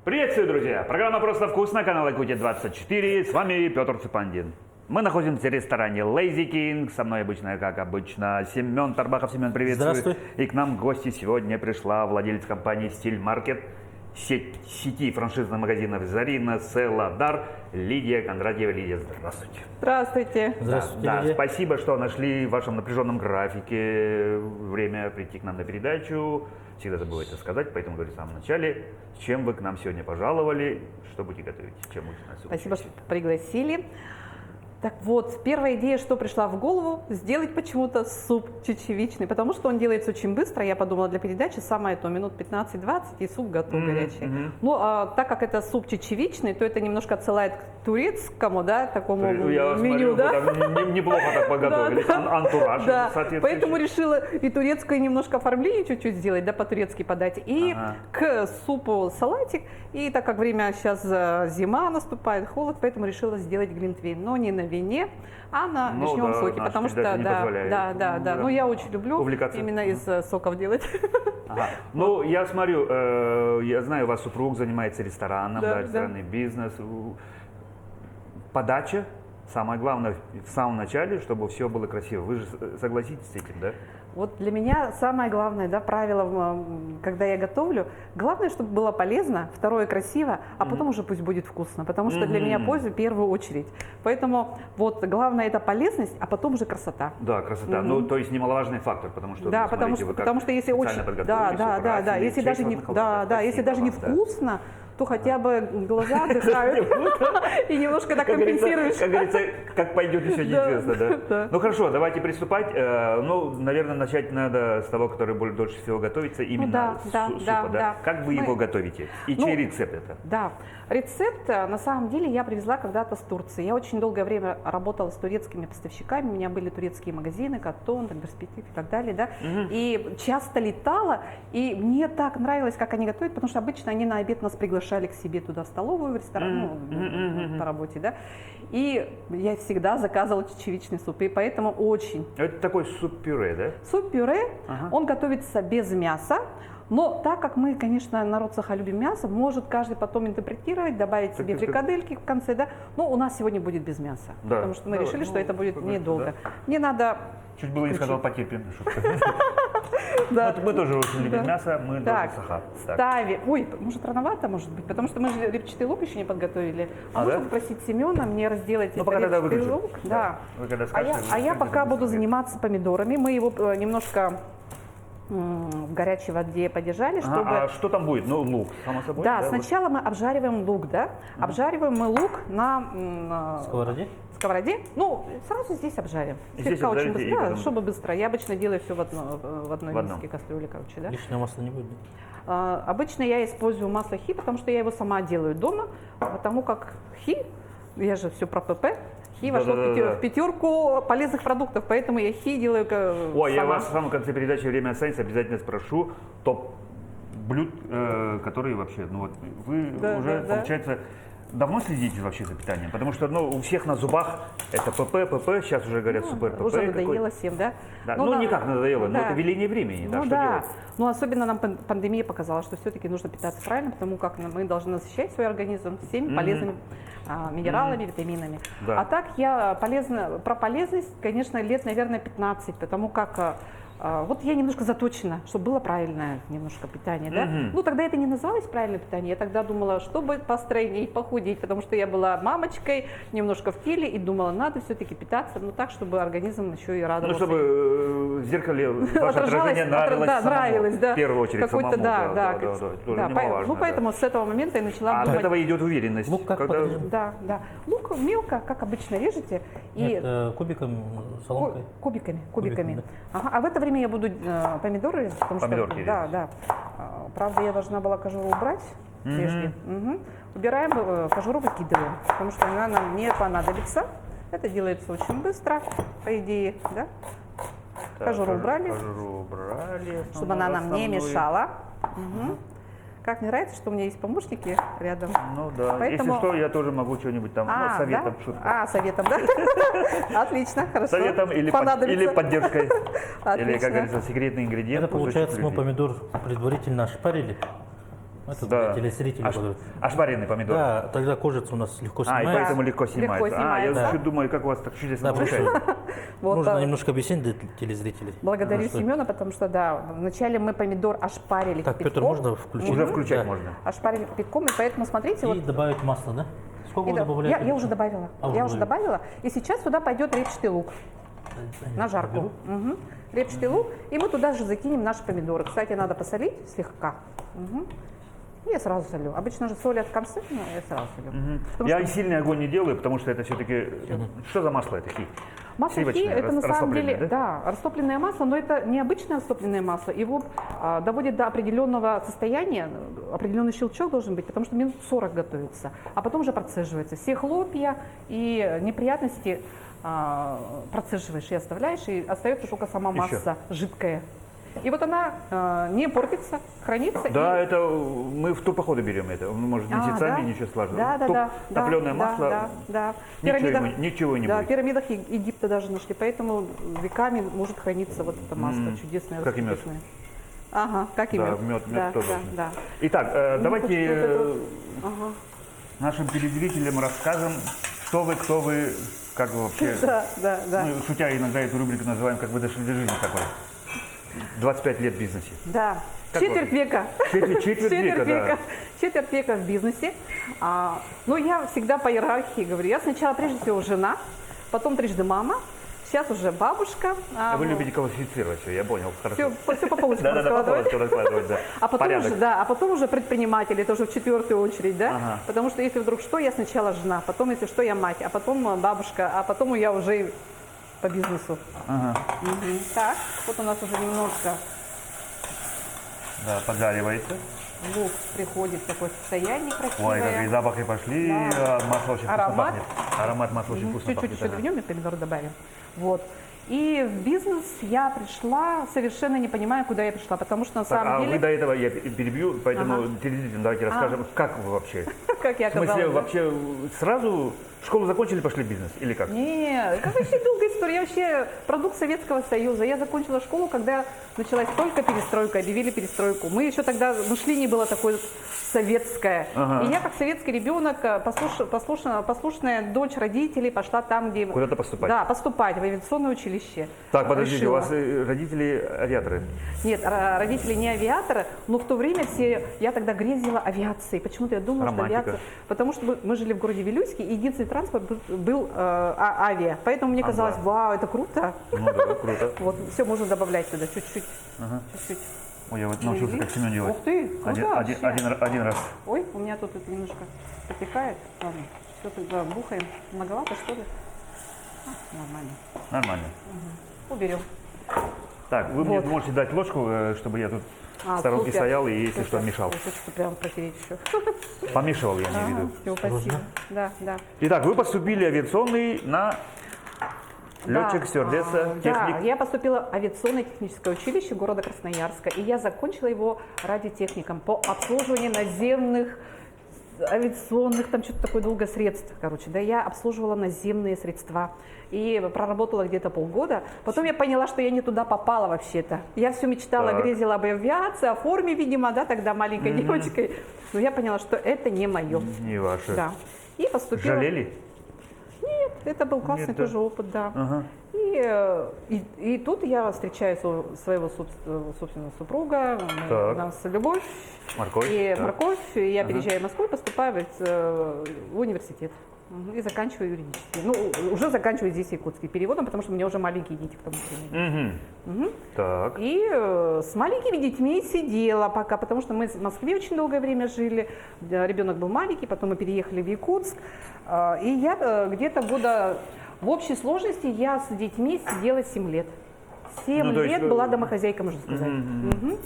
Приветствую, друзья! Программа «Просто вкусно», канал Якутия-24. С вами Петр Цыпандин. Мы находимся в ресторане Lazy King. Со мной обычно, как обычно, Семен Тарбахов. Семен, приветствую. Здравствуй. И к нам в гости сегодня пришла владелец компании «Стиль Маркет», сети франшизных магазинов «Зарина», «Селадар», Лидия Кондратьева. Лидия, здравствуйте. Здравствуйте. Здравствуйте, Да, Лидия. спасибо, что нашли в вашем напряженном графике время прийти к нам на передачу. Всегда забывайте сказать, поэтому говорю в самом начале, с чем вы к нам сегодня пожаловали, что будете готовить, чем будете нас Спасибо, учить. что пригласили. Так вот, первая идея, что пришла в голову, сделать почему-то суп чечевичный, потому что он делается очень быстро. Я подумала, для передачи самое то, минут 15-20, и суп готов горячий. Ну, а так как это суп чечевичный, то это немножко отсылает к турецкому, да, такому Я вас меню, смотрю, да? вы там неплохо так подготовились, антураж Да, соответствующий. поэтому решила и турецкое немножко оформление чуть-чуть сделать, да, по-турецки подать, и к супу салатик. И так как время сейчас зима наступает, холод, поэтому решила сделать глинтвейн, но не на вине, а на вишневом соке, наша потому что, передача не позволяет. да, ну я очень люблю Увлекаться. именно из соков делать. Ага. Ну, я смотрю, я знаю, у вас супруг занимается рестораном, Да, да, ресторанный бизнес. Подача, самое главное, в самом начале, чтобы все было красиво. Вы же согласитесь с этим, да? Вот для меня самое главное, да, правило, когда я готовлю, главное, чтобы было полезно, второе красиво, а потом уже пусть будет вкусно, потому что для меня польза в первую очередь. Поэтому вот главное это полезность, а потом уже красота. Да, красота. Ну, то есть немаловажный фактор, потому что, Да, ну, смотрите, вы как потому что если очень, специально да, подготовились, если украсили, даже не, честь да, вам если даже не спасибо вам, вкусно, то хотя бы глаза отдыхают и немножко так Как компенсируешь. говорится, как пойдет еще неизвестно, да? да. Ну хорошо, давайте приступать. Ну, наверное, начать надо с того, который будет дольше всего готовиться, именно да, супа, да, да? да. Как вы его готовите? И чей рецепт это? Да, рецепт на самом деле я привезла когда-то с Турции. Я очень долгое время работала с турецкими поставщиками, у меня были турецкие магазины, Катон, Перспектив и так далее, да. И часто летала, и мне так нравилось, как они готовят, потому что обычно они на обед нас приглашали к себе туда в столовую, в ресторан, по работе, да. И я всегда заказывала чечевичный суп, и поэтому очень. Это такой суп-пюре, да? Суп-пюре, он готовится без мяса. Но так как мы, конечно, народ Саха любим мясо, может каждый потом интерпретировать, добавить себе фрикадельки в конце, да. Но у нас сегодня будет без мяса, Да. потому что мы решили, что это будет конечно, недолго. да. Мне надо... Чуть было не сказал потерпим. Да. Мы тоже очень любим мясо, мы Так, тоже Саха. Так. ставим... Ой, может рановато, может быть, потому что мы же репчатый лук еще не подготовили. А можно да? попросить Семена мне разделать Ну, этот пока тогда репчатый выключим. лук? Да. Вы когда А скажете, я вы пока буду скажете. заниматься помидорами. Мы его немножко в горячей воде подержали, чтобы... А что там будет? Ну, лук, само собой. Да, вот. сначала мы обжариваем лук, да? Обжариваем мы лук на Сковороде? сковороде. Ну, сразу здесь обжарим. Здесь Слегка очень обжарите и быстро, да, потом- чтобы быстро. Я обычно делаю все в одной В одном. миске, кастрюле, короче, да? Лишнего масла не будет? Обычно я использую масло хи, потому что я его сама делаю дома, потому как хи, я же все про ПП, хи вошло в пятерку полезных продуктов, поэтому я хи делаю Ой, я сама. вас в самом конце передачи «Время останется» обязательно спрошу топ блюд, которые вообще, ну вот вы Да, уже, да, да. получается, давно следите вообще за питанием? Потому что, ну, у всех на зубах это ПП, сейчас уже говорят супер ПП. Уже надоело всем, да? Да, ну, никак надоело, но да. это веление времени, да, Ну что да, делать? но особенно нам пандемия показала, что все-таки нужно питаться правильно, потому как мы должны защищать свой организм всеми полезными минералами, витаминами. Да. А так я про полезность, конечно, лет, наверное, 15, потому как вот я немножко заточена, чтобы было правильное немножко питание, да. Ну, тогда это не называлось правильное питание, я тогда думала, чтобы постройнее, похудеть, потому что я была мамочкой, немножко в теле, и думала, надо все-таки питаться, ну, так, чтобы организм еще и Ну, радовался. чтобы в зеркале ваше отражение нравилось самому, нравилось, да. в первую очередь, Какой-то, самому. да. тоже Да, немаловажно, ну, да. поэтому с этого момента я начала А от думать. этого идет уверенность. Лук как когда- подрежем? Да. Лук мелко, как обычно, режете, и Нет, кубиком, соломкой? кубиками. да. Ага, а в это время я буду помидоры резать, потому Помидорки что, да. Правда, я должна была кожуру убрать прежде. Убираем, кожуру выкидываем, потому что она нам не понадобится. Это делается очень быстро, по идее, да? Так, Кожуру убрали, Кожуру убрали. чтобы она нам не основную. мешала. Как мне нравится, что у меня есть помощники рядом. Ну да. Поэтому- Если что, я тоже могу что-нибудь там советом, да? шутку. Советом, да? Отлично, хорошо. Советом или Понадобится. поддержкой. Или, Отлично. как говорится, секретный ингредиент. Это получается, мы кусочек помидор предварительно ошпарили, Это Да. для телезрителей. которые- Ошпаренный помидор. Да, тогда кожицу у нас легко И снимается. поэтому легко снимается. Я снимается. чуть думаю, как у вас так чудесно Да, просто получается. Вот, нужно немножко объяснить для телезрителей. благодарю Потому что- Семена, потому что, да, вначале мы помидор ошпарили Так, кипятком. Петр, можно включить? Уже включать Да. можно. Ошпарили кипятком, и поэтому, смотрите, И вот добавить масло, да? Сколько вы добавляете? я уже добавила. А, я уже уже добавила. И сейчас сюда пойдет репчатый лук на жарку. Беру. Мгм. Репчатый лук. И мы туда же закинем наши помидоры. Кстати, надо посолить слегка. Мгм. И я сразу солю. Обычно же солят в конце, но я сразу солю. Потому Я что и сильный огонь не делаю, потому что это все-таки... Что за масло это? Хи? масло хи Сливочное, это на самом растопленное, деле, да, растопленное масло, но это не обычное растопленное масло. Его доводит до определенного состояния, определенный щелчок должен быть, потому что минут 40 готовится, а потом уже процеживается. Все хлопья и неприятности процеживаешь и оставляешь, и остается только сама Еще. масса жидкая. И вот она не портится, хранится. Да, и... это мы в турпоходы берем это. Мы, может, месяцами, да. ничего сложного. Да, да, да. Топленое да, масло, Да, да. В ничего, пирамидах- ничего не да, в будет. пирамидах Египта даже нашли, поэтому веками может храниться вот это масло чудесное. как и мед. вкусное. Ага, как и Да, мед. мед да, тоже. да, да. Итак, давайте вот это вот. Ага. нашим телезрителям расскажем, кто вы, как вы вообще... Да, да, да. Мы, шутя, иногда эту рубрику называем, как вы дошли до жизни такой. 25 лет в бизнесе. Да. Как Четверть вам? века. Четверть века, да. Четверть века в бизнесе. Ну, я всегда по иерархии говорю. Я сначала, прежде всего, жена, потом трижды мама, сейчас уже бабушка. Вы любите классифицировать все, я понял. Все, Хорошо. все по полочкам Да, по раскладывать. полочкам раскладывать, да. А потом, Порядок. уже, да, а потом уже предприниматель, это уже в четвертую очередь, да? Ага. Потому что если вдруг что, я сначала жена, потом, если что, я мать, а потом бабушка, а потом я уже и по бизнесу. Ага. Мгм. Так, вот у нас уже немножко Да, поджаривается. лук приходит в такое состояние красивое. Ой, какие запахи пошли, Да. масло очень вкусно Аромат. пахнет. Аромат масла очень вкусно Чуть-чуть пахнет. еще ага. доведем и помидоры добавим. Вот. И в бизнес я пришла, совершенно не понимая, куда я пришла, потому что на Так, самом а деле, вы до этого, я перебью, поэтому Ага. телезрителям давайте расскажем, как вы вообще? как я В смысле, оказалась. да? вообще сразу школу закончили, пошли в бизнес? Или как? Нет, это вообще долгая история. Я вообще продукт Советского Союза. Я закончила школу, когда началась только перестройка, объявили перестройку. Мы еще тогда, мышление было такое советское. Ага. И я, как советский ребенок, послушная дочь родителей, пошла там, где... Куда-то поступать? Да, поступать в авиационное училище. Так, подождите, Решила. у вас родители авиаторы? Нет, родители не авиаторы, но в то время я тогда грезила авиацией. Почему-то я думала, Романтика. что авиация... Потому что мы жили в городе Вилюйске, и единственный транспорт был авиа. Поэтому мне казалось, вау, это круто. Ну да, круто. Вот, все можно добавлять сюда, чуть-чуть. Ага. Чуть-чуть. Ой, я вот научился, как Семен делать. Ух ты, круто Один раз. Ой, у меня тут это немножко протекает. Ладно, все тогда бухаем. Многовато, что ли? Нормально. Нормально. Уберем. Так, вы мне Вот. можете дать ложку, чтобы я тут в сторонке супер. стоял и, если что, Супер. мешал. Ой, хочется прям протереть еще. Помешивал, я имею в виду. Все, спасибо. Да, да. Итак, вы поступили авиационный на летчик, стюардесса, Да, техник. я поступила в авиационное техническое училище города Красноярска, и я закончила его радиотехником по обслуживанию наземных авиационных, там что-то такое долгое средств, короче, да, я обслуживала наземные средства и проработала где-то полгода. Потом я поняла, что я не туда попала вообще-то. Я все мечтала, Так. грезила об авиации, о форме, видимо, да, тогда маленькой девочкой, но я поняла, что это не мое. Не ваше. Да. И поступила. Жалели? Нет, это был классный Нет, да. тоже опыт, да. Ага. И тут я встречаю своего собственного супруга, Так. у нас любовь Морковь. и так. морковь, и я переезжаю в Москву и поступаю в университет. И заканчиваю юридический. Ну, уже заканчиваю здесь якутский переводом, потому что у меня уже маленькие дети к тому времени. Мгм. Так. И с маленькими детьми сидела пока, потому что мы в Москве очень долгое время жили, ребенок был маленький, потом мы переехали в Якутск. И я где-то года, в общей сложности я с детьми сидела 7 лет. 7 Ну, то есть лет вы- была домохозяйкой, можно сказать. Мгм.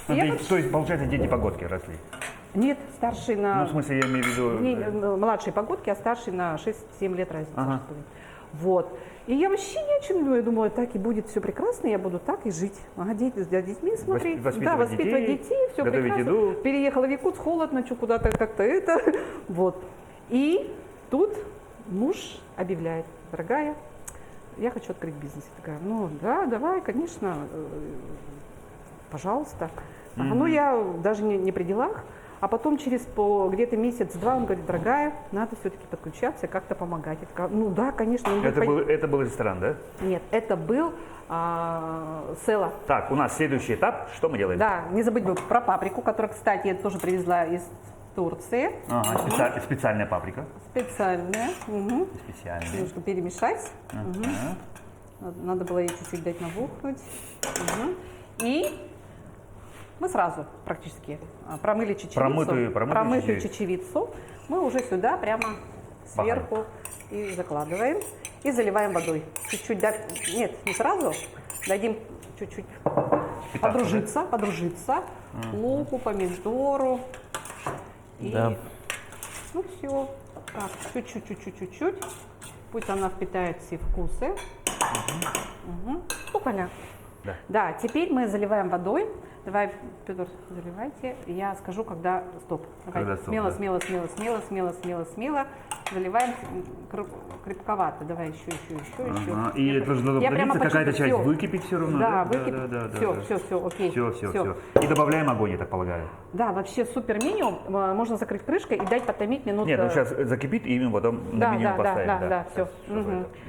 И я То есть, получается, дети погодки росли. Нет, старший Ну, на... в смысле, я имею в виду... младшие погодки, а старший на 6-7 лет разница. Ага. что ли. Вот. И я вообще ни о чем не думаю. Я думала, так и будет все прекрасно, я буду так и жить. Ага, за детьми смотреть. Воспитывать воспитывать детей, детей, все готовить прекрасно. еду. Переехала в Якутск, холодно, что куда-то как-то это. Вот. И тут муж объявляет: дорогая, я хочу открыть бизнес. Я такая, ну да, давай, конечно, пожалуйста. Ага, ну я даже не при делах. А потом через где-то месяц-два он говорит: дорогая, надо все-таки подключаться и как-то помогать. Я такая: ну да, конечно. Он говорит, Это был ресторан, да? Нет, это был село. Так, у нас следующий этап. Что мы делаем? Да, не забыть бы про паприку, которую, кстати, я тоже привезла из Турции. Ага, специальная паприка. Специальная. Угу. Специальная. Немножко перемешать. Ага. Надо было ей чуть-чуть дать набухнуть. Угу. И мы сразу практически промыли чечевицу. Промытую чечевицу мы уже сюда прямо сверху и закладываем. И заливаем водой. Чуть-чуть, нет, не сразу. Дадим чуть-чуть подружиться. Луку, помидору. И, Да. ну все. Так, чуть-чуть. Пусть она впитает все вкусы. Угу. Ну, Коля. Да. Да, теперь мы заливаем водой. Давай, Петр, заливайте. Я скажу, когда стоп. Давай. Когда стоп, Смело, да. смело. Заливаем крепковато. Давай еще. Ага. И это же должно пролиться, какая-то часть выкипит все равно. Да, Да, выкипит. да. Все, окей. Все. И добавляем огонь, я так полагаю. Да, вообще супер меню. Можно закрыть крышкой и дать потомить минут. Нет, ну сейчас закипит, и мы потом на меню поставим. Да, все.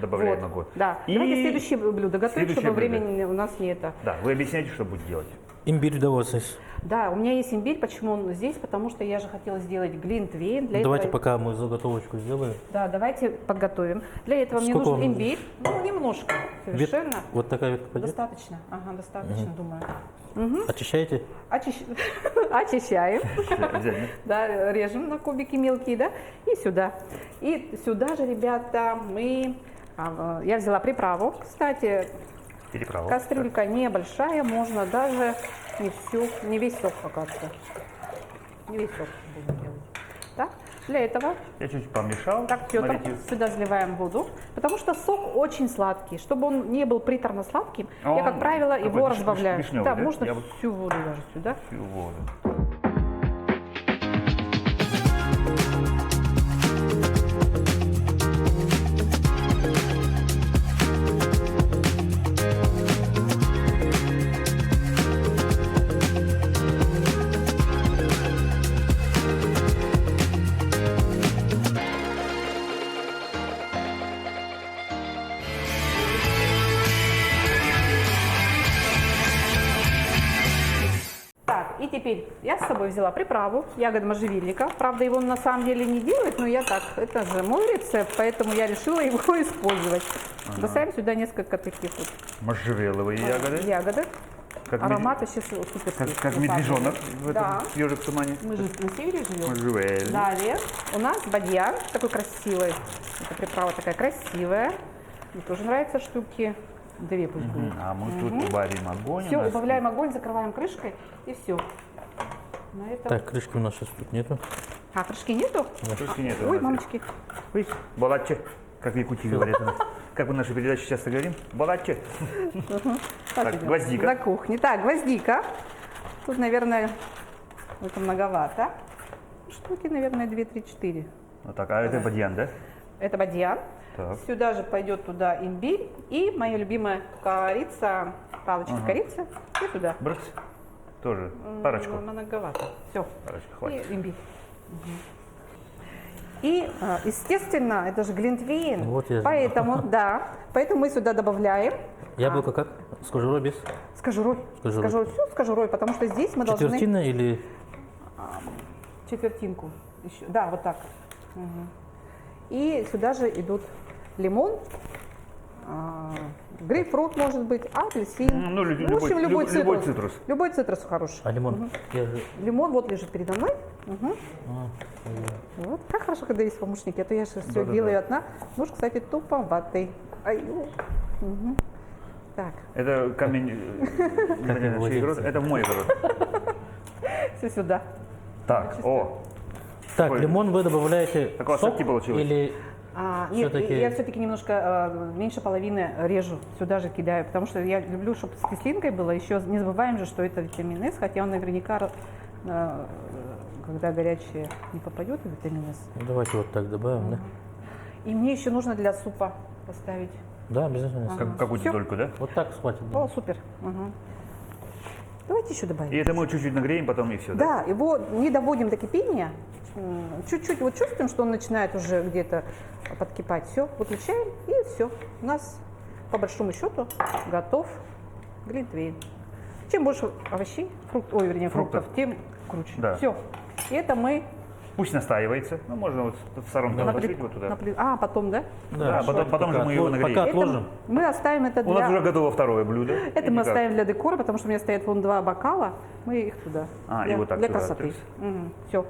Добавляем огонь. Да. И Давайте следующее блюдо готовить, следующее чтобы блюдо. времени у нас не это. Да, вы объясняете, что будете делать. Имбирь да, у вас есть. Да, у меня есть имбирь. Почему он здесь? Потому что я же хотела сделать глинтвейн. Для Давайте этого... пока мы заготовочку сделаем. Да, давайте подготовим. Для этого мне Сколько нужен вам? имбирь. Ну, немножко. Совершенно. Вот такая ветка пойдет. Достаточно. Ага, достаточно, думаю. Очищаете? Очищаем. Обязательно. Да, режем на кубики мелкие, да, и сюда. И сюда же, ребята, я взяла приправу, кстати, Переправа. кастрюлька небольшая, можно даже не весь сок пока-то. Не весь сок будем делать. Так, для этого, Я чуть помешал. так, Петр, Смотрите. сюда заливаем воду, потому что сок очень сладкий. Чтобы он не был приторно-сладким, я, как правило, какой его разбавляю. вишневый, Да, да? можно Я вот- всю воду даже сюда. Всю воду. Так, и теперь я с собой взяла приправу, ягод можжевельника. Правда, его на самом деле не делают, но я так, это же мой рецепт, поэтому я решила его использовать. Бросаем сюда несколько таких вот Можжевеловые ягоды. ягоды. Как Аромат вообще супер. как медвежонок в Да. этом ежик в тумане. Мы же на севере живем. Можжевель. Далее у нас бадьян, такой красивый. Эта приправа такая красивая. Мне тоже нравятся штуки. Две пусть будет. А мы тут убавим огонь. Все, у нас убавляем огонь, закрываем крышкой и все. На этом... Так, крышки у нас сейчас тут нету. А, крышки нету? Крышки нету у Ой, нас. мамочки. Ой, балатче, как в Якутии говорят. Как в нашей передаче часто говорим. Балатче. Так, идем. гвоздика. На кухне. Так, гвоздика. Тут, наверное, это многовато. Штуки, наверное, 2, 3, 4. Вот так, а это бадьян, да? Это бадьян. Так. Сюда же пойдет туда имбирь и моя любимая корица, палочка корицы. И сюда. Брось. Тоже. Парочку. Многовато. Все. Парочку, хватит. И имбирь. И, естественно, это же глинтвейн. Вот я Поэтому, да, поэтому мы сюда добавляем Яблоко как? С кожурой без? с кожурой. С кожурой. Всю с кожурой, потому что здесь мы должны Четвертина или... четвертинку. Еще. Да, вот так. Мгм. И сюда же идут лимон, грейпфрут, может быть, апельсин. Ну, В общем, любой любой цитрус. цитрус. Любой цитрус хороший. А лимон? Я же... Лимон вот лежит передо мной. Мгм. понятно. Вот. Как хорошо, когда есть помощники, а то я же все Да-да-да. делаю одна. Нож, кстати, туповатый. Ай, мгм. Так, Это камень. владельцы. Это мой огород. все сюда. Так, о. Так, Такой- лимон вы добавляете такой сок ассорти получилось. или... Нет, Всё-таки- я все-таки немножко меньше половины режу, сюда же кидаю, потому что я люблю, чтобы с кислинкой было. Еще не забываем же, что это витамин С, хотя он наверняка, когда горячее, не попадет в витамин С. Ну, давайте вот так добавим, да? И мне еще нужно для супа поставить. Да, обязательно. Какую-то Всё. дольку, да? Вот так хватит. да. О, супер. Мгм. Давайте еще добавим. И это мы чуть-чуть нагреем, потом и все, да? Да, его не доводим до кипения. Чуть-чуть вот чувствуем, что он начинает уже где-то подкипать. Все, выключаем и все. У нас по большому счету готов глинтвейн. Чем больше овощей, фруктов, тем круче. Да. Все. И это мы Пусть настаивается. Ну, можно вот в сторонку на отложить плит- вот туда. на плит- А, потом, да? Да, потом же мы его нагреем. Пока Это отложим. мы оставим это У нас уже для... готово второе блюдо. Это И мы как? оставим для декора, потому что у меня стоят вон 2 бокала. Мы их туда. А, и для, вот так для туда, красоты. то Все.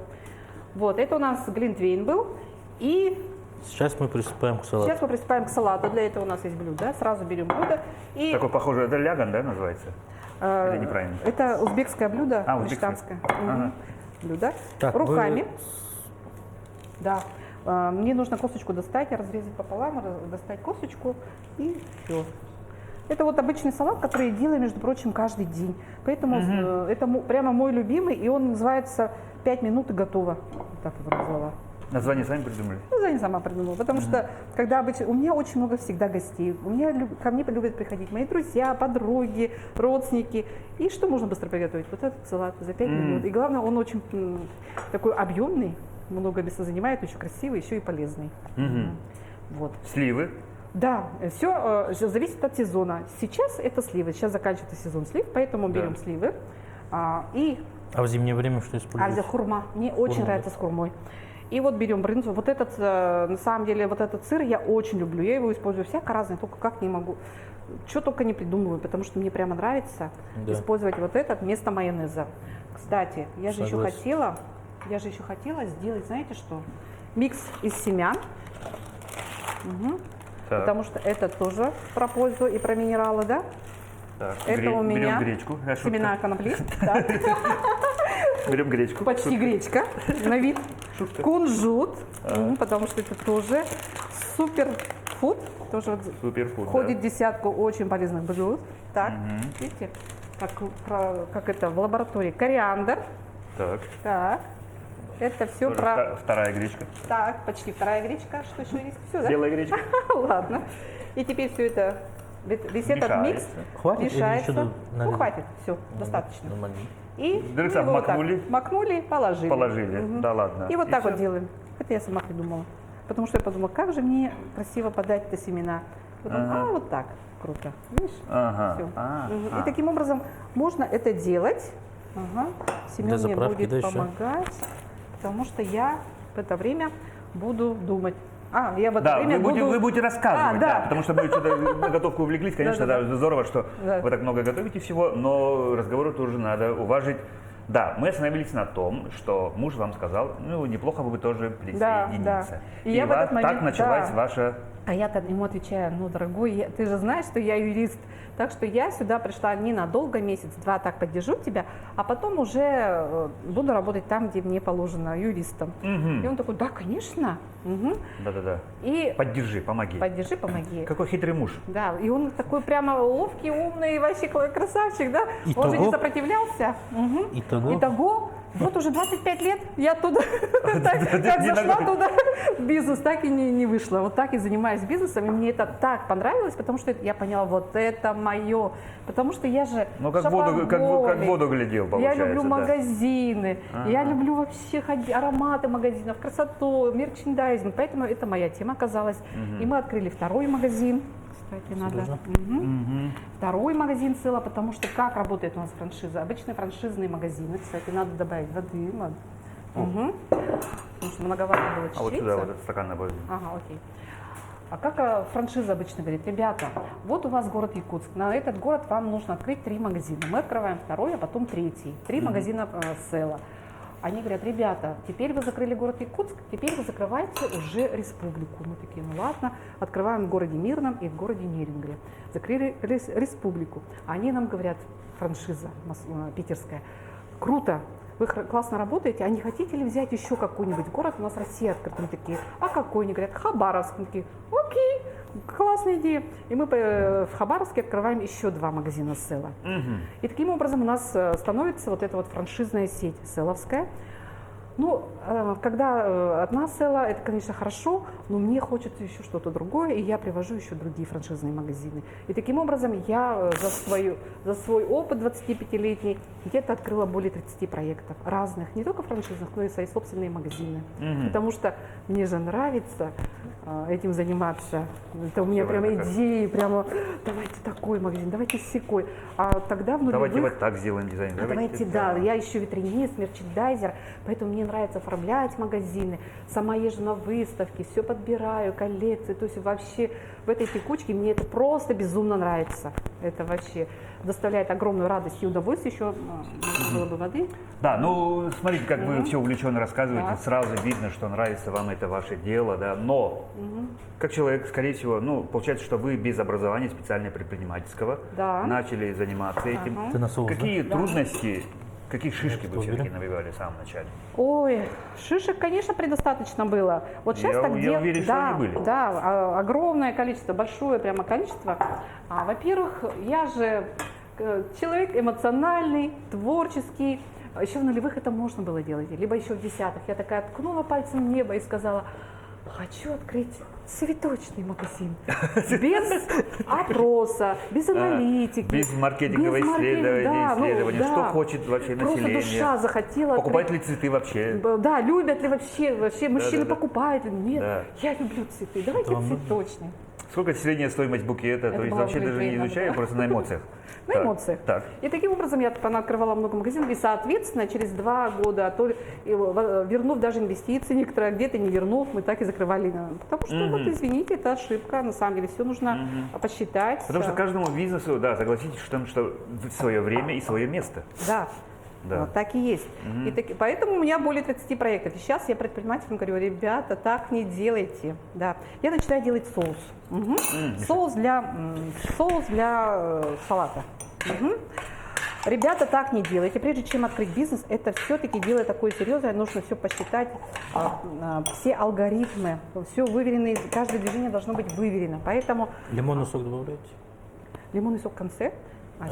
Вот, это у нас глинтвейн был. И Сейчас мы приступаем к салату. сейчас мы приступаем к салату. Для этого у нас есть блюдо. Сразу берем блюдо. И Такой похоже, это ляган, да, называется? Или неправильно? это узбекское блюдо, А, узбекское. мечтанское. Ага. Блюдо. Так, Руками. вы- Да. Мне нужно косточку достать, разрезать пополам, достать косточку и все. Это вот обычный салат, который я делаю, между прочим, каждый день. Поэтому это прямо мой любимый, и он называется «5 минут и готово». Вот так его назвала. Название сами придумали? Ну, я не сама придумала, потому что когда обычно, у меня очень много всегда гостей, ко мне любят приходить мои друзья, подруги, родственники. И что можно быстро приготовить? Вот этот салат за 5 минут. И главное, он очень такой объемный, много места занимает, очень красивый, еще и полезный. Вот. Сливы. Да, все зависит от сезона. Сейчас это сливы, сейчас заканчивается сезон слив, поэтому берем сливы. И А в зимнее время что используете? хурма. Мне очень Хурма, нравится с хурмой. И вот берем брынзу. Вот этот, на самом деле, вот этот сыр я очень люблю. Я его использую всяко разное, только как не могу. Что только не придумываю, потому что мне прямо нравится Да. использовать вот этот вместо майонеза. Кстати, я же еще Согласен. хотела сделать, знаете что? Микс из семян. Так, Потому что это тоже про пользу и про минералы, да? так. Это у меня Берем гречку. Шутка. семена конопли. Так. Берем гречку. Почти гречка на вид. Кунжут, потому что это тоже суперфуд, тоже вот Суперфуд, входит в да. десятку очень полезных блюд. Так, видите, как это в лаборатории. Кориандр. Так. Так, это все Тоже про... вторая гречка. Так, почти вторая гречка. Что еще есть? Все, да? Белая гречка. Ладно. И теперь все это, весь этот микс Мешается. Хватит или мешается. еще Ну, налить? хватит, все, достаточно. Нормально. И Дыроксап мы его вот так макнули. макнули, положили. Положили. Да ладно. И вот так всё. вот делаем. Это я сама придумала. Потому что я подумала, как же мне красиво подать это семена. Потом, Ага. вот так. Круто. Видишь? Ага. Всё. А, И таким образом можно это делать. Ага. Семен Для мне заправки, будет да, ещё? помогать, потому что я в это время буду думать. Я в это Да, время буду... вы будете рассказывать, да. потому что мы что-то на готовку увлеклись, конечно, Да. да, здорово, что Да. вы так много готовите всего, но разговору тоже надо уважить. Да, мы остановились на том, что муж вам сказал, ну, неплохо бы вы тоже присоединиться. Да. И И я в этот момент- так началась да. ваша... А я-то ему отвечаю, ну, дорогой, ты же знаешь, что я юрист, так что я сюда пришла ненадолго, месяц-два так поддержу тебя, а потом уже буду работать там, где мне положено, юристом. И он такой, да, конечно. Да-да-да. И Поддержи, помоги. поддержи, помоги. Какой хитрый муж. Да, и он такой прямо ловкий, умный, вообще красавчик, да? Он же не Итого? сопротивлялся. Итого? Итого, вот уже 25 лет я туда, как зашла туда в бизнес, так и не вышла. Вот так и занимаюсь бизнесом, и мне это так понравилось, потому что я поняла, вот это мое. Потому что я же Ну, как воду глядел, я получается. люблю да. магазины, я люблю вообще ароматы магазинов, красоту, мерчендайзинг, поэтому это моя тема оказалась. И мы открыли второй магазин. Кстати, надо. Второй магазин целый, потому что как работает у нас франшиза? Обычные франшизные магазины, кстати, надо добавить воды. Потому что многовато было А вот чечевицы. сюда вот этот стакан набавим. Ага, окей. А как франшиза обычно говорит, ребята, вот у вас город Якутск, на этот город вам нужно открыть 3 магазина. Мы открываем второй, а потом третий. 3 магазина Села. Они говорят, ребята, теперь вы закрыли город Якутск, теперь вы закрываете уже республику. Мы такие, ну ладно, открываем в городе Мирном и в городе Нерюнгри. Закрыли республику. Они нам говорят, франшиза питерская, круто, вы классно работаете, а не хотите ли взять еще какой-нибудь город? У нас Россия открыта. Мы такие, а какой? Они говорят, Хабаровск. Мы такие, окей, классная идея. И мы в Хабаровске открываем еще 2 магазина Села. И таким образом у нас становится вот эта вот франшизная сеть селовская. Ну, когда одна села, это, конечно, хорошо, но мне хочется еще что-то другое, и я привожу еще другие франшизные магазины. И таким образом я за свой опыт 25-летний где-то открыла более 30 проектов разных, не только франшизных, но и свои собственные магазины. Потому что мне же нравится этим заниматься. Это у меня прямо идеи, прямо давайте такой магазин, давайте сякой. А тогда в нулевых... Давайте вот так сделаем дизайн. Давайте, да, я еще витринист, мерчендайзер, поэтому мне нравится оформлять магазины, сама езжу на выставки, все подбираю, коллекции, то есть вообще в этой текучке мне это просто безумно нравится. Это вообще доставляет огромную радость и удовольствие, еще было бы воды. Да, ну смотрите, как вы все увлеченно рассказываете, сразу видно, что нравится вам это ваше дело, да, но как человек, скорее всего, ну, получается, что вы без образования специально предпринимательского начали заниматься этим. Ты на соус, Какие да? трудности, какие шишки вы все-таки уберем. навивали в самом начале? Ой, шишек, конечно, предостаточно было. Вот сейчас так я уверен, что да, они были. да, огромное количество, большое прямо количество. Во-первых, я же человек эмоциональный, творческий. Еще в нулевых это можно было делать, либо еще в десятых. Я такая ткнула пальцем в небо и сказала: хочу открыть цветочный магазин. Без опроса, без аналитики. Без маркетингового исследования, что хочет вообще Просто население. душа захотела. Покупают ли цветы вообще? Да, любят ли вообще мужчины да. покупают? Нет, Да. я люблю цветы, давайте цветочный. Сколько средняя стоимость букета? Это То есть было вообще даже не удивительно, изучаю, да. просто на эмоциях. На Так, эмоциях. Так. И таким образом я открывала много магазинов, и, соответственно, через 2 года, вернув даже инвестиции некоторые, где-то не вернув, мы так и закрывали. Потому что, вот, извините, это ошибка, на самом деле, все нужно посчитать. Потому что каждому бизнесу, да, согласитесь, что свое время и свое место. Да. Да. Вот так и есть. Поэтому у меня более 30 проектов. И сейчас я предпринимателям говорю: ребята, так не делайте. Да. Я начинаю делать соус. Соус для салата. Ребята, так не делайте. Прежде чем открыть бизнес, это все-таки дело такое серьезное, нужно все посчитать, все алгоритмы, все выверено, каждое движение должно быть выверено. Поэтому Лимонный сок добавляете? лимонный сок в конце.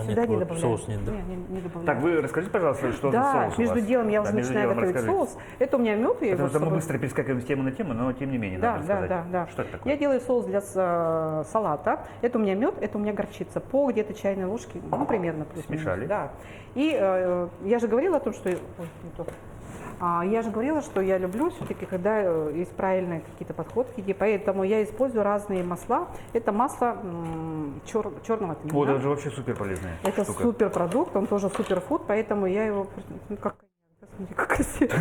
Сюда нет, не вот добавляю. соус нет, да? Не добавляю. Так, вы расскажите, пожалуйста, что за соус у между вас? делом я Да, уже между начинаю делом готовить расскажите. соус. Это у меня мед. Потому что мы быстро перескакиваем с темы на тему, но тем не менее надо рассказать. Да. Что это такое? Я делаю соус для салата. Это у меня мед, это у меня горчица. По где-то чайной ложке, ну, примерно. Смешали. Да. И я же говорила о том, что... Ой, не то. Я же говорила, что я люблю все-таки, когда есть правильные какие-то подходы, и поэтому я использую разные масла. Это масло черного тмина. Вот, это же вообще супер полезная Это штука. супер продукт, он тоже суперфуд, поэтому я его... Ну, как красиво.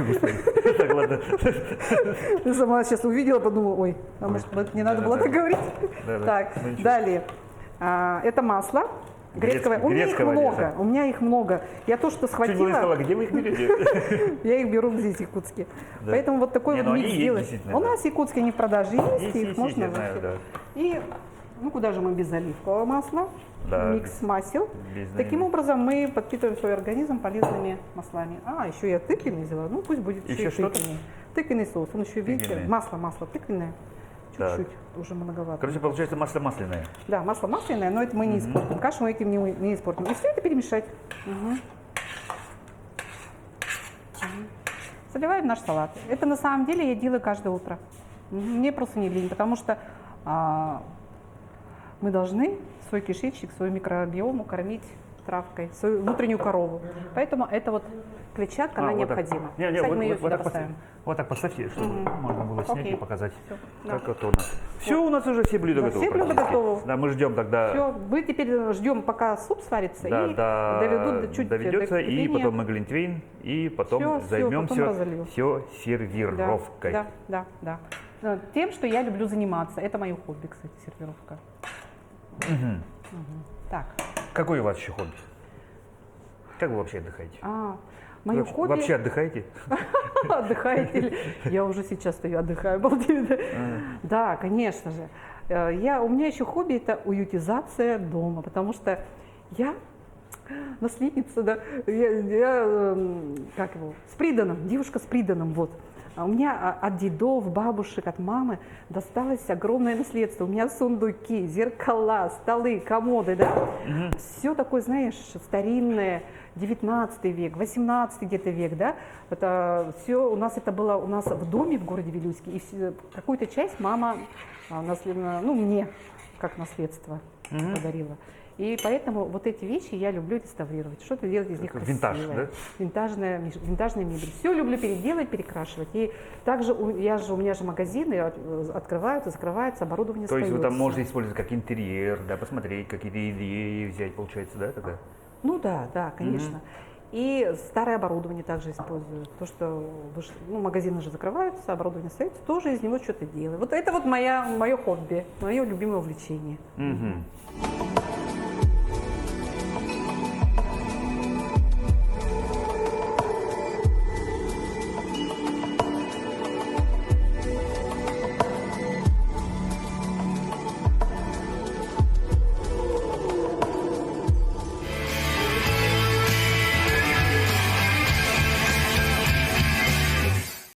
Так, ладно. Ты сама сейчас увидела, подумала: ой, а может не надо было так говорить? Да. Так, Ну, ничего. далее. Это масло грецкое. У меня их грецкого много, леса. у меня их много. Я то, что Чуть было не сказала, схватила, где вы их берете? я их беру здесь, якутские. Да. Поэтому вот такой Не, вот ну микс они есть делать. действительно, У да. нас якутские, они в продаже есть, их Есть, можно я знаю, вообще. да. И, ну куда же мы без оливкового масла? Да. Микс масел. Без Таким образом мы подпитываем свой организм полезными маслами. Еще я тыквенный взяла, ну пусть будет еще Еще и что-то? тыквенный. Тыквенный соус, он еще, видите, Тыквенный. масло тыквенное. Так. Чуть-чуть, уже многовато. Короче, получается масло масляное. Да, масло масляное, но это мы не испортим. Кашу мы этим не испортим. И все это перемешать. Заливаем наш салат. Это на самом деле я делаю каждое утро. Мне просто не лень, потому что мы должны свой кишечник, свою микробиому кормить травкой, свою внутреннюю корову. Поэтому это вот клетчатка, она Вот так. необходима. Не, Кстати, мы ее вот сюда так поставим. вот так поставьте, чтобы можно было снять и Окей. показать, Всё, как да. это у нас. Все, у нас уже все блюда Да, готовы. все блюда практически. готовы. Да, мы ждем тогда. Все, мы теперь ждем, пока суп сварится, Да, и да, доведут чуть доведется, до и кипения. потом мы глинтвейн, и потом Всё, займемся потом разольем. все сервировкой. Да. Тем, что я люблю заниматься. Это мое хобби, кстати, сервировка. Так. Какое у вас еще хобби? Как вы вообще отдыхаете? Мое Вы хобби... вообще отдыхаете? Отдыхаете ли? Я уже сейчас стою, отдыхаю, обалдеть. Да, конечно же. У меня еще хобби — это уютизация дома, потому что я наследница, да, я как его, с приданым, девушка с приданым, вот. у меня от дедов, бабушек, от мамы досталось огромное наследство. У меня сундуки, зеркала, столы, комоды, да? Все такое, знаешь, старинное, 19 век, 18 где-то век, да? Это все у нас это было у нас в доме в городе Вилюйске. И какую-то часть мама мне как наследство подарила. И поэтому вот эти вещи я люблю реставрировать, что-то делать из них красивое. Винтаж, да? Винтажная мебель. Все люблю переделать, перекрашивать. И также у меня же магазины открываются, закрываются, оборудование То есть остается. вы там можете использовать как интерьер, да, посмотреть, какие-то идеи взять, получается, да, тогда? Ну да, конечно. И старое оборудование также использую. То, что магазины же закрываются, оборудование остается, тоже из него что-то делаю. Вот это вот мое хобби, мое любимое увлечение.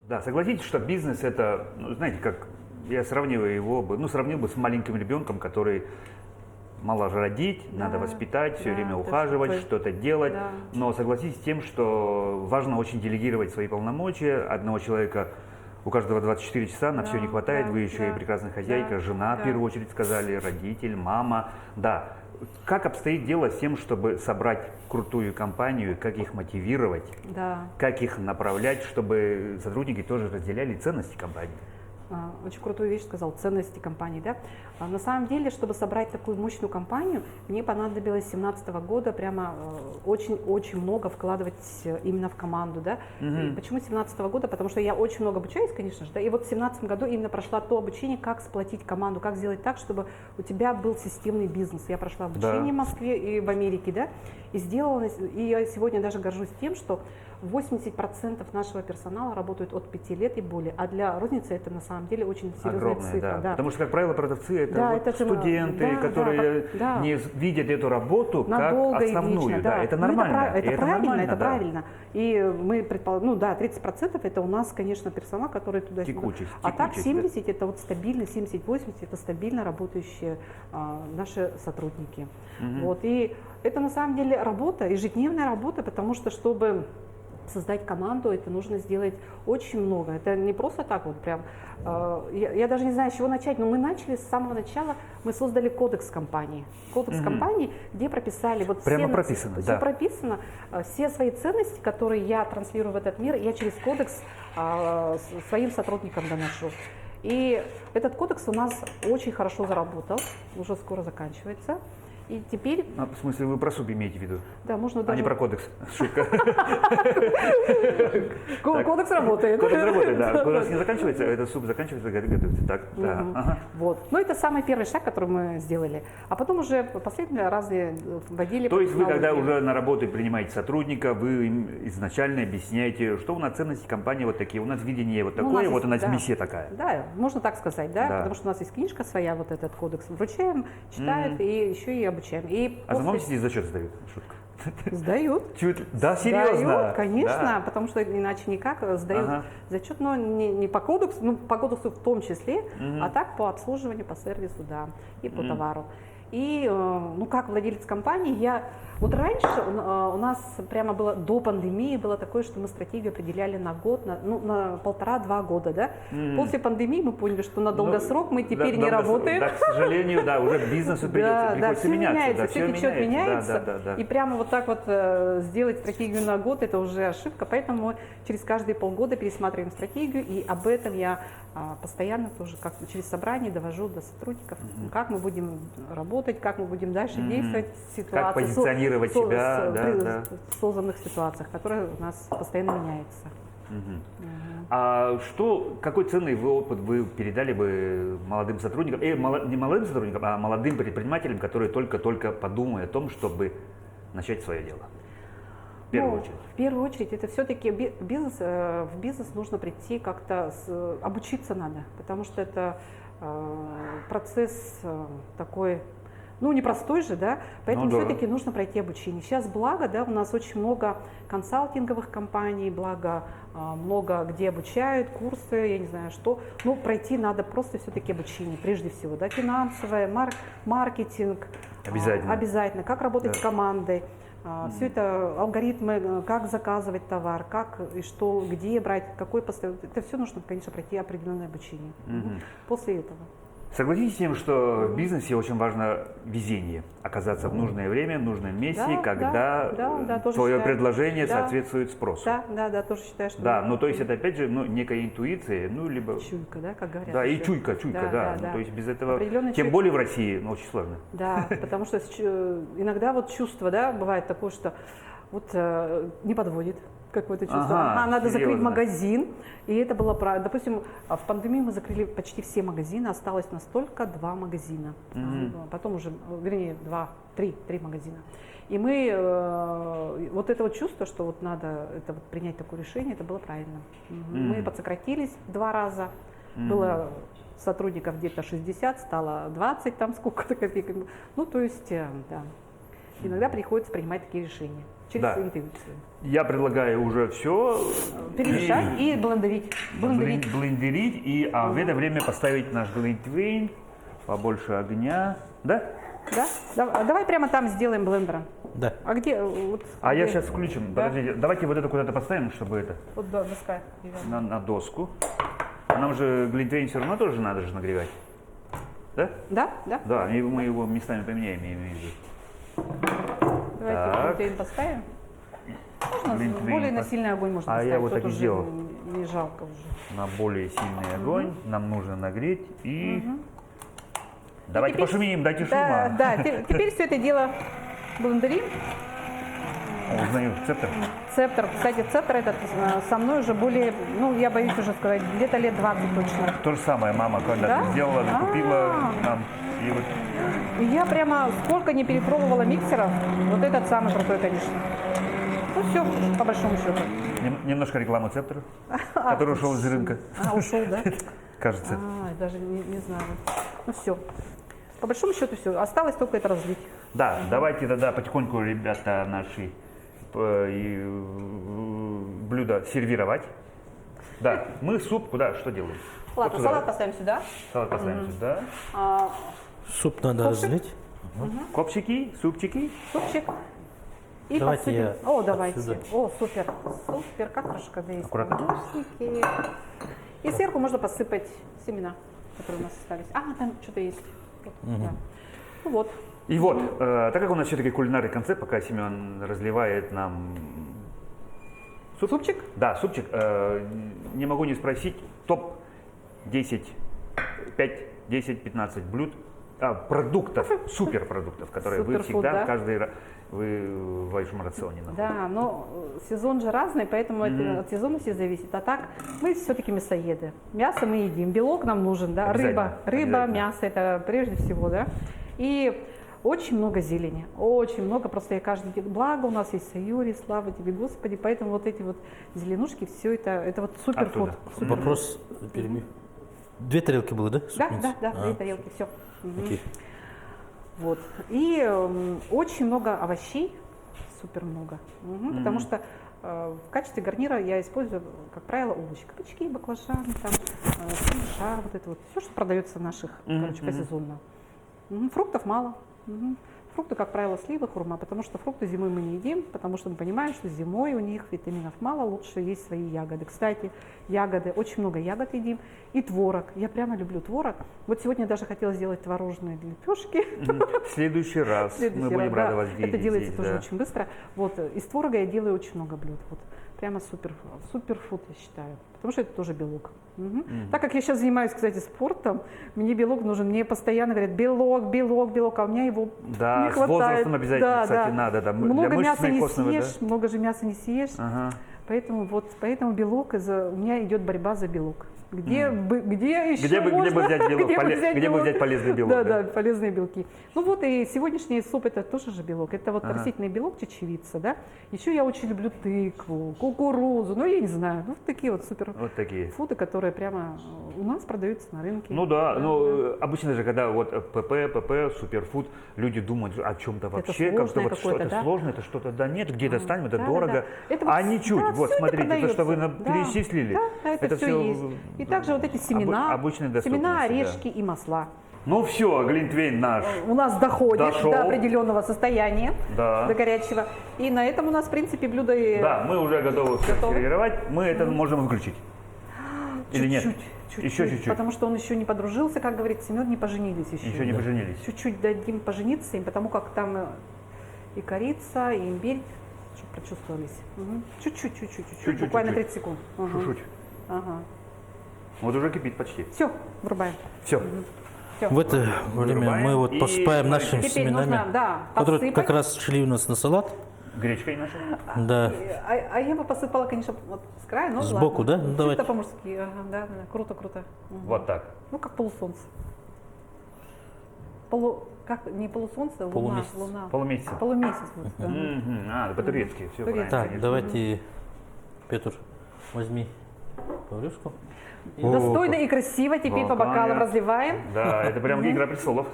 Да, согласитесь, что бизнес это, знаете, как я сравнил бы с маленьким ребенком, который мало же родить, надо воспитать, все время ухаживать, что-то делать. Да. Но согласитесь с тем, что важно очень делегировать свои полномочия. Одного человека, у каждого 24 часа, на все не хватает. Вы еще и прекрасная хозяйка, жена, в первую очередь сказали, родитель, мама. Да. Как обстоит дело с тем, чтобы собрать крутую компанию, как их мотивировать, как их направлять, чтобы сотрудники тоже разделяли ценности компании? Очень крутую вещь сказал, ценности компании, да. На самом деле, чтобы собрать такую мощную компанию, мне понадобилось с 2017 года прямо очень-очень много вкладывать именно в команду, да. И почему с 2017 года? Потому что я очень много обучаюсь, конечно же, да, и вот в 2017 году именно прошла то обучение, как сплотить команду, как сделать так, чтобы у тебя был системный бизнес. Я прошла обучение в Москве и в Америке, да, и сделала, и я сегодня даже горжусь тем, что 80% нашего персонала работают от 5 лет и более, а для розницы это на самом деле очень серьезная цифра. Да. Потому что, как правило, продавцы это студенты, которые не видят эту работу надолго как основную. Вечно, это нормально. Это правильно. И мы предполагаем, 30% это у нас, конечно, персонал, который туда-сюда. А так 70% это вот стабильно, 70-80% это стабильно работающие наши сотрудники. Вот. И это на самом деле работа, ежедневная работа, потому что чтобы создать команду, это нужно сделать очень много. Это не просто так вот прям. Я даже не знаю, с чего начать, но мы начали с самого начала. Мы создали кодекс компании. Кодекс компании, где прописали вот прямо все прописано, все свои ценности, которые я транслирую в этот мир, я через кодекс своим сотрудникам доношу. И этот кодекс у нас очень хорошо заработал, уже скоро заканчивается. И теперь... В смысле, вы про суп имеете в виду? Да, можно даже... А не про кодекс. Шутка. Кодекс работает. Кодекс работает, да. Кодекс не заканчивается, этот суп заканчивается, готовится. Так, да. Вот. Но это самый первый шаг, который мы сделали. А потом уже последние разные вводили... То есть вы, когда уже на работу принимаете сотрудника, вы им изначально объясняете, что у нас ценности компании вот такие, у нас видение вот такое, вот у нас миссия такая. Да, можно так сказать, да, потому что у нас есть книжка своя, вот этот кодекс. Вручаем, читают и еще и обучаем. А замолчите, зачет сдают? Шутка. Сдают. Да, серьезно? Сдают, конечно, потому что иначе никак сдают зачет, но не по кодексу, по кодексу в том числе, а так по обслуживанию, по сервису, да, и по товару. И, как владелец компании, вот раньше у нас прямо было, до пандемии было такое, что мы стратегию определяли на год, на 1,5-2 года, да. После пандемии мы поняли, что на долгосрок мы теперь не работаем. Да, к сожалению, да, уже бизнесу приходится меняться. Все течет, меняется. И прямо вот так вот сделать стратегию на год, это уже ошибка, поэтому мы через каждые полгода пересматриваем стратегию, и об этом я постоянно тоже как через собрание довожу до сотрудников, как мы будем работать, как мы будем дальше действовать в ситуации, как позиционировать себя, в созданных ситуациях, которые у нас постоянно меняются. А какой ценный опыт вы передали бы молодым сотрудникам, не молодым сотрудникам, а молодым предпринимателям, которые только-только подумают о том, чтобы начать свое дело? В первую очередь. В первую очередь, это все-таки в бизнес нужно прийти как-то, обучиться надо, потому что это процесс такой ну, непростой же, да, поэтому Ну да. все-таки нужно пройти обучение. Сейчас, благо, да, у нас очень много консалтинговых компаний, благо, много где обучают, курсы, я не знаю что, но пройти надо просто все-таки обучение, прежде всего, да, финансовое, маркетинг. Обязательно. Обязательно, как работать Да. с командой. Все это алгоритмы, как заказывать товар, как и что, где брать, какой поставить. Это все нужно, конечно, пройти определенное обучение. Мгм. После этого. Согласитесь с тем, что в бизнесе очень важно везение, оказаться в нужное время, в нужном месте, Да, когда да, тоже твое считаю. предложение Да. соответствует спросу. Да, тоже считаю, что Да, ну то есть это опять же некая интуиция, ну либо... чуйка, да, как говорят. Да, и еще. чуйка, да. Ну, да. то есть без этого, Определенная тем чуйка. более в России, ну, очень сложно. Да, потому что иногда вот чувство, да, бывает такое, что вот не подводит какое-то чувство. Ага, Надо закрыть серьезно. магазин, и это было правильно. Допустим, в пандемию мы закрыли почти все магазины, осталось у нас только 2 магазина. Потом уже, вернее, 3 магазина. И мы, вот это вот чувство, что вот надо это вот принять такое решение, это было правильно. Мы подсократились в 2 раза. Было сотрудников где-то 60, стало 20, там сколько-то копеек. Ну, то есть, да, иногда приходится принимать такие решения через Да. интуицию. Я предлагаю уже все Перемешать и блендерить. блендерить, а в это время поставить наш глинтвейн, побольше огня, да? Да? Давай прямо там сделаем блендером. Да. А где? Вот, А я где? сейчас включим, Да? подождите, давайте вот это куда-то поставим, чтобы это, Вот доска. на доску. А нам же глинтвейн все равно тоже надо же нагревать, да? Да? Да? Да, и мы его местами поменяем, я имею в виду. Давайте Так. глинтвейн поставим. Можно Глинтвейн более на пос- сильный огонь можно А поставить. я вот тут так и уже сделал. Не жалко уже. На более сильный огонь нам нужно нагреть и... Давайте теперь- пошумим, дайте шума. Да, теперь все это дело блендерим. Узнаю цептор. Цептор, кстати, цептор этот со мной уже более, ну, я боюсь уже сказать, где-то лет 20 точно. То же самое мама когда-то Да? сделала, купила А. нам. И вот И я прямо сколько не перепробовала миксеров, вот этот самый крутой, конечно. Ну все, по большому счету. немножко рекламы цептора, который ушел из рынка, Ушел, да? кажется. Даже не знаю. Ну все. По большому счету все. Осталось только это разлить. Да, давайте тогда потихоньку, ребята, наши блюда сервировать. Да, мы суп куда, что делаем? Ладно, Вот сюда, салат да? поставим сюда. Салат поставим сюда. Суп надо Копчик? разлить. Копчики, супчики. Супчик. И Давайте подсыпем. я О, давайте. отсюда. О, супер. Супер, как хорошо, когда есть Аккуратно. помощники. И сверху можно посыпать семена, которые у нас остались. Там что-то есть. Да. Ну вот. И вот, так как у нас все-таки кулинарный концепт, пока Семен разливает нам Супчик? Да, супчик. Не могу не спросить, топ-10, 5, 10, 15 блюд, продуктов, суперпродуктов, которые вы Суперфуд, всегда, да? каждый раз, вы в вашем рационе находите. Да, но сезон же разный, поэтому это от сезона все зависит. А так мы все-таки мясоеды. Мясо мы едим, белок нам нужен, да, Обязательно, рыба, обязательно. мясо это прежде всего, да. И очень много зелени, очень много, просто я каждый день, благо у нас есть Сайюри, слава тебе, Господи, поэтому вот эти вот зеленушки, все это вот суперфуд. Оттуда. Вопрос перебью. 2 тарелки было, да? Да, суп-мясо? да, А, 2 тарелки, все. окей. Вот. И очень много овощей, супер много. Потому что в качестве гарнира я использую, как правило, овощи. Кабачки, баклажаны, там, шар, вот это вот. Все, что продается в наших, короче, посезонно. Фруктов мало. Фрукты, как правило, сливы, хурма, потому что фрукты зимой мы не едим, потому что мы понимаем, что зимой у них витаминов мало, лучше есть свои ягоды. Кстати, ягоды, очень много ягод едим. И творог. Я прямо люблю творог. Вот сегодня я даже хотела сделать творожные лепешки. В следующий раз мы будем рады вас видеть. Это делается здесь, тоже да. очень быстро. Вот, из творога я делаю очень много блюд. Вот, прямо суперфуд, я считаю. Потому что это тоже белок. Так как я сейчас занимаюсь, кстати, спортом, мне белок нужен. Мне постоянно говорят, белок, а у меня его Да, не с хватает. возрастом обязательно, кстати, надо. Да. Много Для мяса мышечной не костной, да? съешь, много же мяса не съешь. Ага. Поэтому белок, у меня идет борьба за белок. Где еще Где бы можно? взять белок? Где бы белок? взять полезный белок? Да, полезные белки. Ну вот и сегодняшний суп это тоже же белок. Это вот растительный белок, чечевица, да. Еще я очень люблю тыкву, кукурузу, ну я не знаю, ну такие вот супер Вот такие. фуды, которые прямо у нас продаются на рынке. Ну да, но обычно же, когда вот ПП, суперфуд, люди думают о чем-то вообще, как-то сложное вот какое-то, что-то да? сложное, это что-то, да нет, где достанем, это Да, дорого. да, да. Это вот А ничуть, да, вот всё это смотрите, то, что вы продается. Да. перечислили, Да, это все всё, есть. И также вот эти семена, обычной семена, доступности, да. орешки и масла. Ну все, Глинтвейн наш. У нас доходит Дошел. до определенного состояния, Да. до горячего. И на этом у нас, в принципе, блюдо и Да, мы уже готовы Готовы? сервировать, мы это можем выключить. Или нет? чуть-чуть. Еще чуть-чуть. Потому что он еще не подружился, как говорит Семен, не поженились еще. Еще не поженились. Чуть-чуть дадим пожениться им, потому как там и корица, и имбирь, чтобы прочувствовались. Мгм. Чуть-чуть, буквально 30 секунд. Ага. Чуть-чуть. Ага. Вот уже кипит почти. Все, врубаем. Все. Всё. В это время Вырубаем. мы вот И посыпаем нашими Теперь семенами, нужно, да, которые посыпать. как раз шли у нас на салат. Гречкой нашей. Да. А я бы посыпала, конечно, вот с края, но Сбоку, ладно. да? Ну, Чисто давайте. по-мужски. Ага, да. Круто. Мгм. Вот так. Ну, как полусолнце. Как, не полусолнце, луна. Полумесяц. Луна. Полумесяц. Полумесяц. Вот, да. Мгм. А, по-турецки, все Турецки. правильно. Так, конечно. давайте, Петр, возьми поварюшку. Достойно и красиво теперь по бокалам Понятно. разливаем. Да, это прям игра престолов.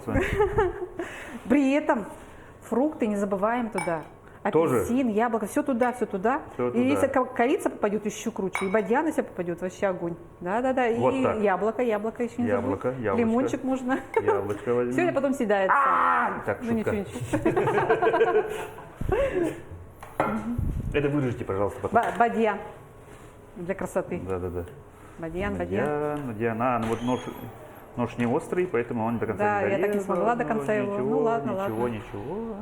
При этом фрукты не забываем туда. Тоже? Апельсин, яблоко, все туда. Всё И туда. если корица попадет, еще круче. И бадьян, если попадет, вообще огонь. Да. И Вот так. яблоко еще не Яблоко, забудь. яблочко. Лимончик можно. Яблочко возьми. Все, и потом съедается. Так, Ну шутка. ничего. Это вырежьте, пожалуйста, потом. Бадьян. Для красоты. Да. Бадьян. Бадьян. А, ну вот нож не острый, поэтому он до конца Да, не я так не дорезал. смогла до конца его. Ничего, Ну ладно. Ничего.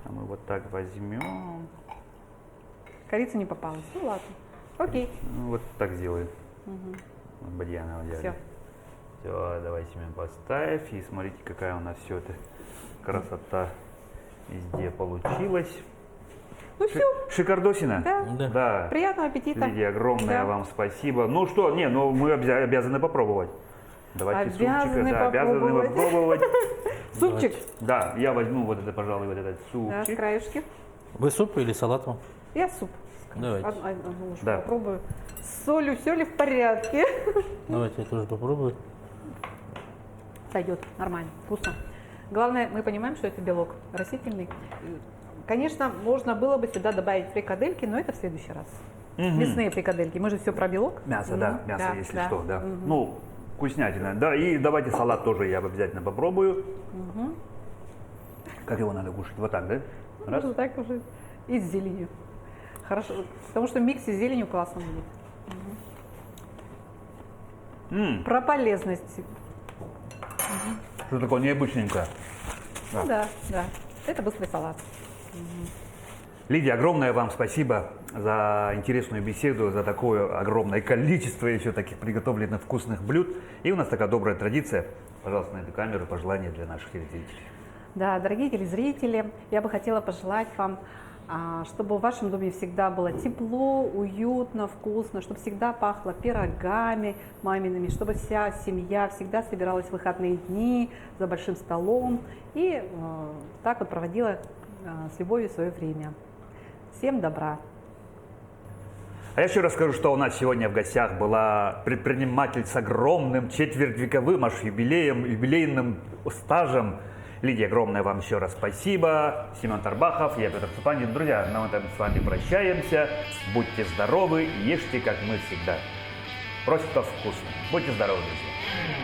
А мы вот так возьмем. Корица не попалась. Ну ладно. Окей. Ну, вот так сделаем. Вот бадьяна взяли. Все. Все, давай, Семен, поставь. И смотрите, какая у нас все это красота везде получилась. Ну все. Шикардосина. Да. Да. Приятного аппетита. Лидия, огромное Да. вам спасибо. Ну что, мы обязаны попробовать. Давайте Обязаны супчика, да, обязаны попробовать. попробовать. Супчик. Да, я возьму вот это, пожалуй, вот этот Да, с супчик. краешки. Вы суп или салат вам? Я суп. Давайте. Одну ложку Да. попробую. С солью все ли в порядке? Давайте я тоже попробую. Сойдет. Нормально. Вкусно. Главное, мы понимаем, что это белок растительный. Конечно, можно было бы сюда добавить фрикадельки, но это в следующий раз. Мгм. Мясные фрикадельки. Мы же все про белок. Мясо, да, Мгм. мясо, если да. что, да. Мгм. Ну, вкуснятина. Да, и давайте салат тоже я обязательно попробую. Как его надо кушать? Вот так, да? Раз. Ну, так уже. И с зеленью. Хорошо. Потому что микс с зеленью классно будет. М, Про полезность. Что такое необычненькое. Ну да. Это быстрый салат. Лидия, огромное вам спасибо за интересную беседу, за такое огромное количество еще таких приготовленных вкусных блюд. И у нас такая добрая традиция. Пожалуйста, на эту камеру пожелания для наших телезрителей. Да, дорогие телезрители, я бы хотела пожелать вам, чтобы в вашем доме всегда было тепло, уютно, вкусно, чтобы всегда пахло пирогами мамиными, чтобы вся семья всегда собиралась в выходные дни за большим столом и так вот проводила с любовью свое время. Всем добра! А я еще расскажу, что у нас сегодня в гостях была предприниматель с огромным четвертьвековым аж юбилейным стажем. Лидия, огромное вам еще раз спасибо. Семен Тарбахов, я Петр Цупанин. Друзья, на этом с вами прощаемся. Будьте здоровы, ешьте, как мы всегда. Просто вкусно. Будьте здоровы, друзья.